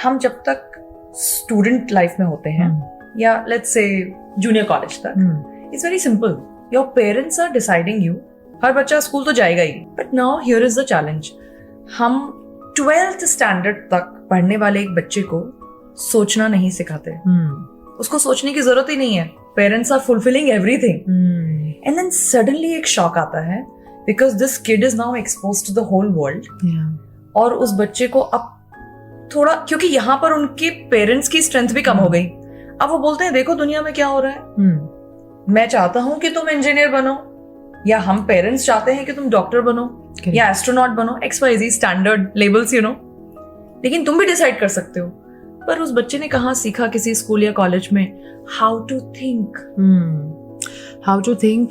हम जब तक स्टूडेंट लाइफ में होते हैं या लेट्स से जूनियर कॉलेज तक, it's very simple. Your parents are deciding you. हर बच्चा स्कूल तो जाएगा ही, but now here is the challenge. हम 12th स्टैंडर्ड तक पढ़ने वाले एक बच्चे को सोचना नहीं सिखाते. उसको सोचने की जरूरत ही नहीं है. Parents are fulfilling everything, and then suddenly एक शॉक आता है because this kid is now exposed to the whole world. और उस बच्चे को अब थोड़ा, क्योंकि यहाँ पर उनके पेरेंट्स की स्ट्रेंथ भी कम हो गई, अब वो बोलते हैं देखो दुनिया में क्या हो रहा है. मैं चाहता हूं कि तुम इंजीनियर बनो, या हम पेरेंट्स चाहते हैं कि तुम डॉक्टर बनो या एस्ट्रोनॉट बनो, XYZ standard labels you know, लेकिन तुम भी डिसाइड कर सकते हो. पर उस बच्चे ने कहाँ सीखा किसी स्कूल या कॉलेज में how to think.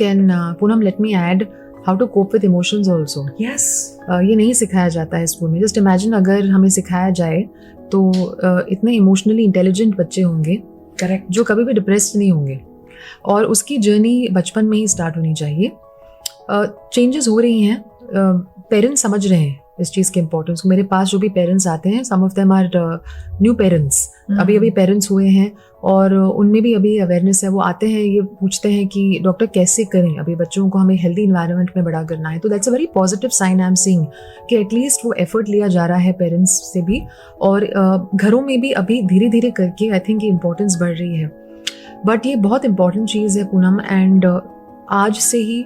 And Poonam, let me add, how to cope with emotions also. Yes, ये नहीं सिखाया जाता है स्कूल में. जस्ट इमेजिन अगर हमें सिखाया जाए तो इतने इमोशनली इंटेलिजेंट बच्चे होंगे, करेक्ट, जो कभी भी डिप्रेस्ड नहीं होंगे. और उसकी जर्नी बचपन में ही स्टार्ट होनी चाहिए. चेंजेस हो रही हैं, पेरेंट्स समझ रहे हैं इस चीज़ के इम्पोर्टेंस. मेरे पास जो भी पेरेंट्स आते हैं, some of them are new parents, अभी पेरेंट्स हुए हैं और उनमें भी अभी अवेयरनेस है. वो आते हैं, ये पूछते हैं कि डॉक्टर कैसे करें, अभी बच्चों को हमें हेल्दी इन्वायरमेंट में बड़ा करना है. तो that's a very positive sign I am seeing कि एटलीस्ट वो एफर्ट लिया जा रहा है पेरेंट्स से भी, और घरों में भी अभी धीरे धीरे करके आई थिंक ये इम्पोर्टेंस बढ़ रही है. बट ये बहुत इंपॉर्टेंट चीज़ है पूनम. एंड आज से ही,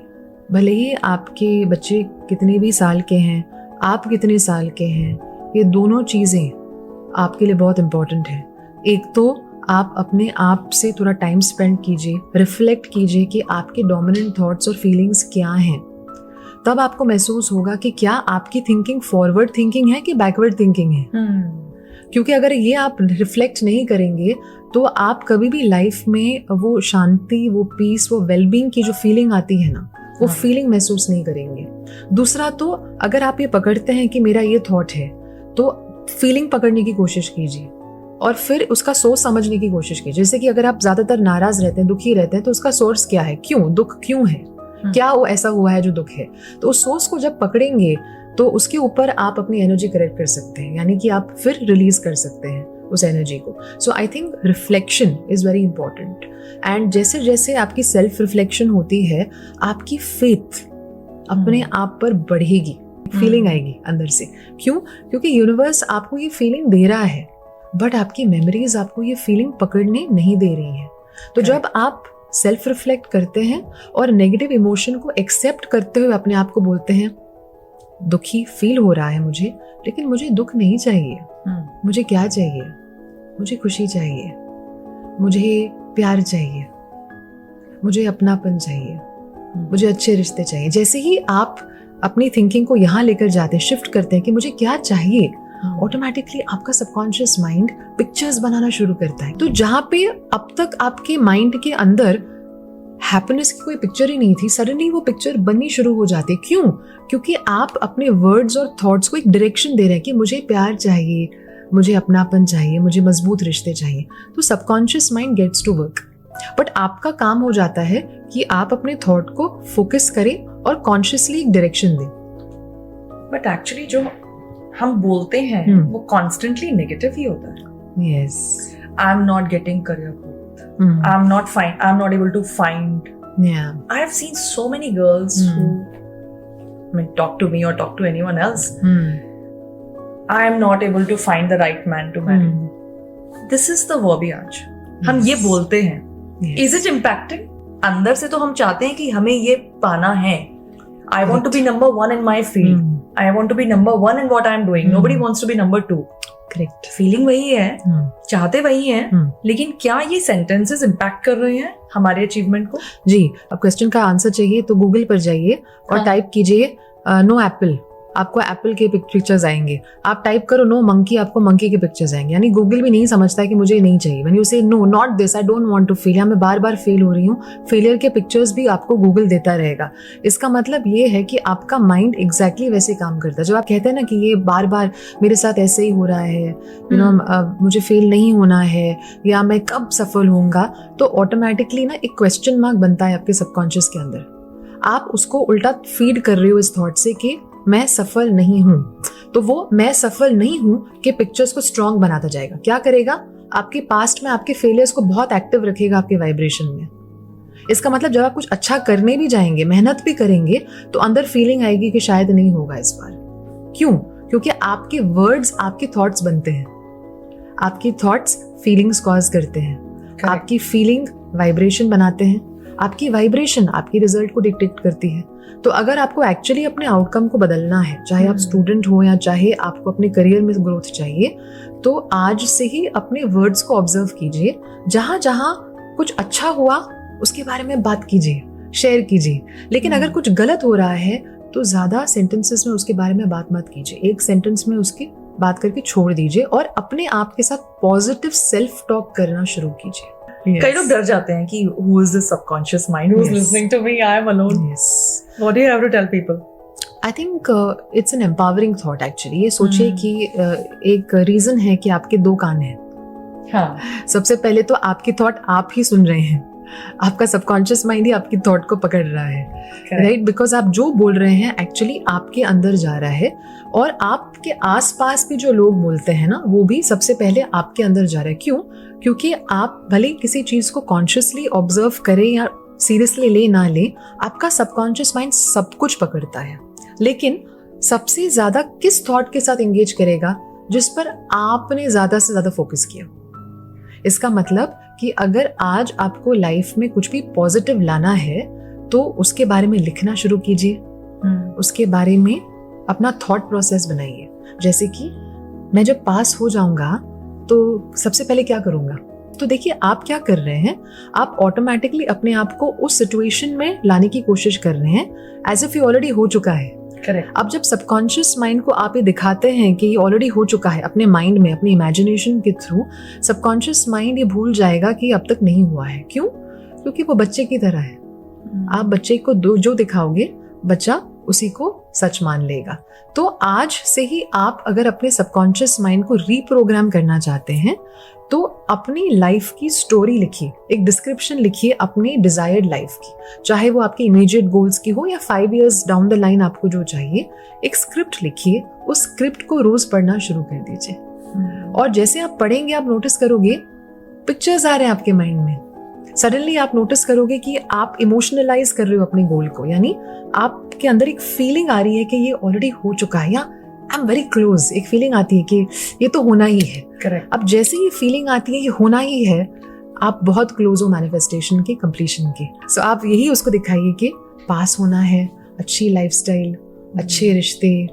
भले ही आपके बच्चे कितने भी साल के हैं, आप कितने साल के हैं, ये दोनों चीज़ें आपके लिए बहुत इम्पॉर्टेंट है. एक तो आप अपने आप से थोड़ा टाइम स्पेंड कीजिए, रिफ्लेक्ट कीजिए कि आपके डोमिनेंट थॉट्स और फीलिंग्स क्या हैं. तब आपको महसूस होगा कि क्या आपकी थिंकिंग फॉरवर्ड थिंकिंग है कि बैकवर्ड थिंकिंग है. क्योंकि अगर ये आप रिफ्लेक्ट नहीं करेंगे तो आप कभी भी लाइफ में वो शांति, वो पीस, वो वेलबींग की जो फीलिंग आती है ना, वो फीलिंग महसूस नहीं करेंगे. दूसरा तो अगर आप ये पकड़ते हैं कि मेरा ये थॉट है, तो फीलिंग पकड़ने की कोशिश कीजिए और फिर उसका सोर्स समझने की कोशिश कीजिए. जैसे कि अगर आप ज्यादातर नाराज रहते हैं, दुखी रहते हैं, तो उसका सोर्स क्या है, क्यों दुख क्यों है, क्या वो ऐसा हुआ है जो दुख है. तो उस सोर्स को जब पकड़ेंगे तो उसके ऊपर आप अपनी एनर्जी करेक्ट कर सकते हैं, यानी कि आप फिर रिलीज कर सकते हैं उस एनर्जी को. So I think reflection is very important. And जैसे जैसे आपकी सेल्फ रिफ्लेक्शन होती है, आपकी फेथ अपने आप पर बढ़ेगी, फीलिंग आएगी अंदर से. क्यों? क्योंकि यूनिवर्स आपको ये फीलिंग दे रहा है, बट आपकी मेमोरीज आपको ये फीलिंग पकड़ने नहीं दे रही हैं. तो जब आप सेल्फ रिफ्लेक्ट करते हैं और नेगेटिव इमोशन को एक्सेप्ट करते हुए अपने आप को बोलते हैं, दुखी फील हो रहा है मुझे, लेकिन मुझे दुख नहीं चाहिए. मुझे क्या चाहिए? मुझे खुशी चाहिए, मुझे प्यार चाहिए, मुझे अपनापन चाहिए, मुझे अच्छे रिश्ते चाहिए. जैसे ही आप अपनी थिंकिंग को यहाँ लेकर जाते हैं, शिफ्ट करते हैं कि मुझे क्या चाहिए, ऑटोमेटिकली आपका सबकॉन्शियस माइंड पिक्चर्स बनाना शुरू करता है. तो जहाँ पे अब तक आपके माइंड के अंदर हैप्पीनेस की कोई पिक्चर ही नहीं थी, सडनली वो पिक्चर बननी शुरू हो जाती है. क्यों? क्योंकि आप अपने वर्ड्स और थॉट्स को एक डायरेक्शन दे रहे हैं कि मुझे प्यार चाहिए, मुझे अपनापन चाहिए, मुझे मजबूत रिश्ते चाहिए. तो subconscious mind gets to work. But आपका काम हो जाता है कि आप अपने थॉट को फोकस करें और कॉन्शियसली एक डायरेक्शन दें. बट एक्चुअली जो हम बोलते हैं वो कॉन्स्टेंटली नेगेटिव ही होता है. Yes. I'm not getting career growth. I'm not able to find. Yeah. I have seen so many girls who, I mean, talk to me or talk to anyone else. I am not able to find the right man to marry. This is the verbiage. हम ये बोलते हैं. Is it impacting? अंदर से तो हम चाहते हैं कि हमें ये पाना है. I want to be number one in my field. I want to be number one in what I am doing. Nobody wants to be number two. Correct. Feeling वही है, चाहते वही हैं, लेकिन क्या ये सेंटेंसेस इम्पैक्ट कर रहे हैं हमारे अचीवमेंट को? जी. अब क्वेश्चन का आंसर चाहिए तो गूगल पर जाइए और टाइप कीजिए नो एप्पल, आपको एप्पल के पिक्चर्स आएंगे. आप टाइप करो नो मंकी, आपको मंकी के पिक्चर्स आएंगे. यानी गूगल भी नहीं समझता है कि मुझे नहीं चाहिए. When you say no, not this, I don't want to feel, या मैं बार बार फेल हो रही हूँ, फेलियर के पिक्चर्स भी आपको गूगल देता रहेगा. इसका मतलब ये है कि आपका माइंड एग्जैक्टली वैसे काम करता है. जब आप कहते हैं ना कि ये बार बार मेरे साथ ऐसे ही हो रहा है, यू नो, मुझे फेल नहीं होना है, या मैं कब सफल होऊंगा, तो ऑटोमेटिकली ना एक क्वेश्चन मार्क बनता है आपके सबकॉन्शियस के अंदर. आप उसको उल्टा फीड कर रहे हो इस थॉट से कि मैं सफल नहीं हूं. तो वो मैं सफल नहीं हूं के पिक्चर्स को स्ट्रॉन्ग बनाता जाएगा। क्या करेगा? आपके पास्ट में आपके फेलियर्स को बहुत एक्टिव रखेगा आपके वाइब्रेशन में। इसका मतलब जब आप कुछ अच्छा करने भी जाएंगे, मेहनत भी करेंगे, तो अंदर फीलिंग आएगी कि शायद नहीं होगा इस बार। क्यों? क्योंकि आपके वर्ड्स आपके थॉट्स बनते हैं, आपकी थॉट्स फीलिंग्स कॉज करते हैं, आपकी फीलिंग वाइब्रेशन बनाते हैं, आपकी वाइब्रेशन आपकी रिजल्ट को डिक्टेट करती है। तो अगर आपको एक्चुअली अपने आउटकम को बदलना है, चाहे आप स्टूडेंट हो या चाहे आपको अपने करियर में ग्रोथ चाहिए, तो आज से ही अपने वर्ड्स को ऑब्जर्व कीजिए। जहां जहां कुछ अच्छा हुआ उसके बारे में बात कीजिए, शेयर कीजिए। लेकिन अगर कुछ गलत हो रहा है तो ज्यादा सेंटेंसेस में उसके बारे में बात मत कीजिए, एक सेंटेंस में उसकी बात करके छोड़ दीजिए और अपने आप के साथ पॉजिटिव सेल्फ टॉक करना शुरू कीजिए। कई लोग डर जाते हैं कि who is this subconscious mind who is listening to me, I am alone. Yes. What do you have to tell people? I think it's an empowering thought actually. ये सोचिए कि एक रीजन है कि आपके 2 कान हैं। हाँ. सबसे पहले तो आपकी थॉट आप ही सुन रहे हैं, आपका सबकॉन्शियस माइंड ही आपकी थॉट को पकड़ रहा है, राइट? बिकॉज आप जो बोल रहे हैं एक्चुअली आपके अंदर जा रहा है, और आपके आसपास भी जो लोग बोलते हैं ना, वो भी सबसे पहले आपके अंदर जा रहा है। क्यों? क्योंकि आप भले किसी चीज को कॉन्शियसली ऑब्जर्व करें या सीरियसली ले ना ले, आपका सबकॉन्शियस माइंड सब कुछ पकड़ता है। लेकिन सबसे ज्यादा किस थॉट के साथ एंगेज करेगा? जिस पर आपने ज्यादा से ज्यादा फोकस किया। इसका मतलब कि अगर आज आपको लाइफ में कुछ भी पॉजिटिव लाना है तो उसके बारे में लिखना शुरू कीजिए, उसके बारे में अपना थॉट प्रोसेस बनाइए। जैसे कि मैं जब पास हो जाऊंगा तो सबसे पहले क्या करूंगा? तो देखिए आप क्या कर रहे हैं, आप ऑटोमेटिकली अपने आप को उस सिचुएशन में लाने की कोशिश कर रहे हैं एज इफ ये ऑलरेडी हो चुका है। करेक्ट। अब जब सबकॉन्शियस माइंड को आप ये दिखाते हैं कि ये ऑलरेडी हो चुका है अपने माइंड में, अपनी इमेजिनेशन के थ्रू, सबकॉन्शियस माइंड ये भूल जाएगा कि अब तक नहीं हुआ है। क्यों? क्योंकि वो बच्चे की तरह है। आप बच्चे को जो दिखाओगे बच्चा उसी को सच मान लेगा। तो आज से ही आप अगर अपने सबकॉन्शियस माइंड को रीप्रोग्राम करना चाहते हैं तो अपनी लाइफ की स्टोरी लिखिए, एक डिस्क्रिप्शन लिखिए अपनी डिजायर्ड लाइफ की, चाहे वो आपके इमीडिएट गोल्स की हो या 5 years डाउन द लाइन आपको जो चाहिए। एक स्क्रिप्ट लिखिए, उस स्क्रिप्ट को रोज पढ़ना शुरू कर दीजिए, और जैसे आप पढ़ेंगे आप नोटिस करोगे पिक्चर्स आ रहे हैं आपके माइंड में। सडनली आप नोटिस करोगे कि आप इमोशनलाइज कर रहे हो अपने गोल को, यानी आपके अंदर एक फीलिंग आ रही है कि ये ऑलरेडी हो चुका है, या आई एम वेरी क्लोज, एक फीलिंग आती है कि ये तो होना ही है। करेक्ट। अब जैसे ये फीलिंग आती है ये होना ही है, आप बहुत क्लोज हो मैनिफेस्टेशन के, कंप्लीशन के। सो आप यही उसको दिखाइए कि पास होना है, अच्छी लाइफस्टाइल, अच्छे रिश्ते,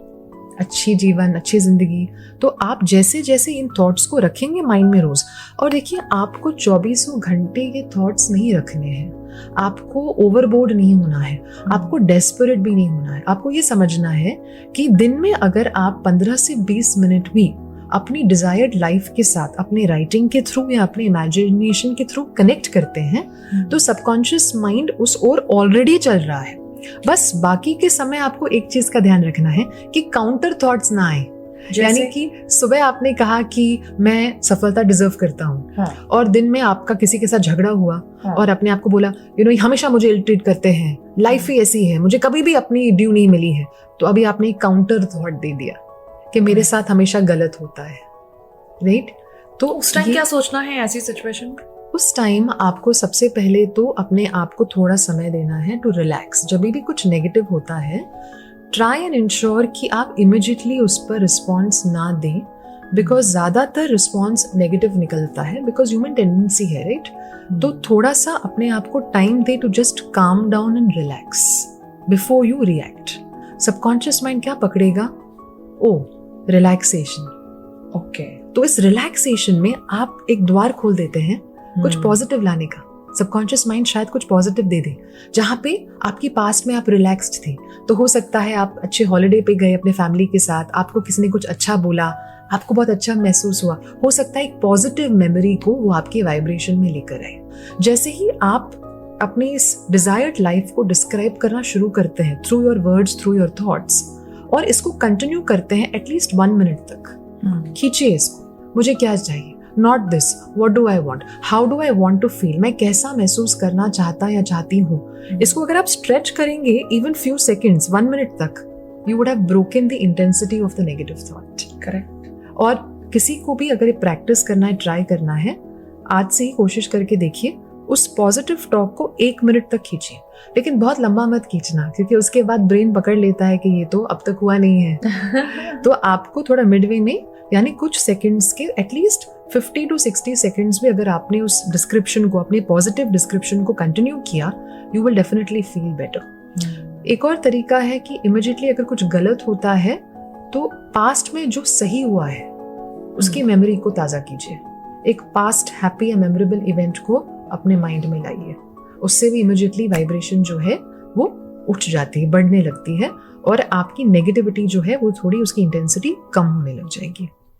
अच्छी जीवन, अच्छी जिंदगी। तो आप जैसे जैसे इन थॉट्स को रखेंगे माइंड में रोज, और देखिए आपको 24 घंटे ये थॉट्स नहीं रखने हैं, आपको ओवरबोर्ड नहीं होना है, आपको डेस्परेट भी नहीं होना है। आपको ये समझना है कि दिन में अगर आप 15 से 20 मिनट भी अपनी डिजायर्ड लाइफ के साथ अपने राइटिंग के थ्रू या अपने इमेजिनेशन के थ्रू कनेक्ट करते हैं तो सबकॉन्शियस माइंड उस ओर ऑलरेडी चल रहा है। बस बाकी के समय आपको एक चीज का ध्यान रखना है कि काउंटर थॉट्स ना आए। यानी कि सुबह आपने कहा कि मैं सफलता डिजर्व करता हूँ, हाँ। और दिन में आपका किसी के साथ झगड़ा हुआ, हाँ। और अपने आप को बोला हमेशा मुझे इल ट्रीट करते हैं, लाइफ ही ऐसी है, मुझे कभी भी अपनी ड्यू नहीं मिली है। तो अभी आपने एक काउंटर थॉट दे दिया कि मेरे साथ हमेशा गलत होता है, राइट? तो उस टाइम क्या सोचना है ऐसी सिचुएशन में? उस टाइम आपको सबसे पहले तो अपने आप को थोड़ा समय देना है टू रिलैक्स। जब भी कुछ नेगेटिव होता है ट्राई एंड इंश्योर कि आप इमिडिएटली उस पर रिस्पॉन्स ना दें, बिकॉज ज्यादातर रिस्पॉन्स नेगेटिव निकलता है, बिकॉज ह्यूमन टेंडेंसी है, राइट? तो थोड़ा सा अपने आप को टाइम दे to just calm down and relax before you react. Subconscious mind क्या पकड़ेगा? Oh, relaxation. ओके। तो इस रिलैक्सेशन में आप एक द्वार खोल देते हैं कुछ पॉजिटिव लाने का। सबकॉन्शियस माइंड शायद कुछ पॉजिटिव दे दे। जहां पे आपकी पास्ट में आप रिलैक्स्ड थे, तो हो सकता है आप अच्छे हॉलिडे पे गए अपने फैमिली के साथ, आपको किसी ने कुछ अच्छा बोला, आपको बहुत अच्छा महसूस हुआ। हो सकता है एक पॉजिटिव मेमोरी को वो आपके वाइब्रेशन में लेकर आए। जैसे ही आप अपनी इस डिजायर्ड लाइफ को डिस्क्राइब करना शुरू करते हैं through your words, through your thoughts, और इसको कंटिन्यू करते हैं एटलीस्ट 1 मिनट तक, खींचिए इसको। मुझे क्या चाहिए? Not this, what do I want, how do I want to feel, मैं कैसा महसूस करना चाहता या चाहती हूँ। इसको अगर आप स्ट्रेच करेंगे इवन फ्यू सेकेंड्स, 1 मिनट तक, you would have broken the intensity of the negative thought. Correct. और किसी को भी अगर प्रैक्टिस करना है, ट्राई करना है, आज से ही कोशिश करके देखिए, उस पॉजिटिव टॉक को 1 मिनट तक खींचिए, लेकिन बहुत लंबा मत खींचना, क्योंकि उसके बाद ब्रेन पकड़ लेता है कि ये तो अब तक हुआ नहीं है. तो आपको थोड़ा मिडवे में, यानी कुछ सेकंड्स के, एटलीस्ट 50 to 60 सेकंड्स में अगर आपने उस डिस्क्रिप्शन को, अपने पॉजिटिव डिस्क्रिप्शन को कंटिन्यू किया, you will definitely feel better. एक और तरीका है कि इमिडिएटली अगर कुछ गलत होता है तो पास्ट में जो सही हुआ है उसकी मेमोरी को ताज़ा कीजिए. एक पास्ट हैप्पी या मेमोरेबल इवेंट को अपने माइंड में लाइए. उससे भी इमिडिएटली वाइब्रेशन जो है वो उठ जाती है, बढ़ने लगती है, और आपकी नेगेटिविटी जो है वो थोड़ी, उसकी इंटेंसिटी कम होने लग जाएगी.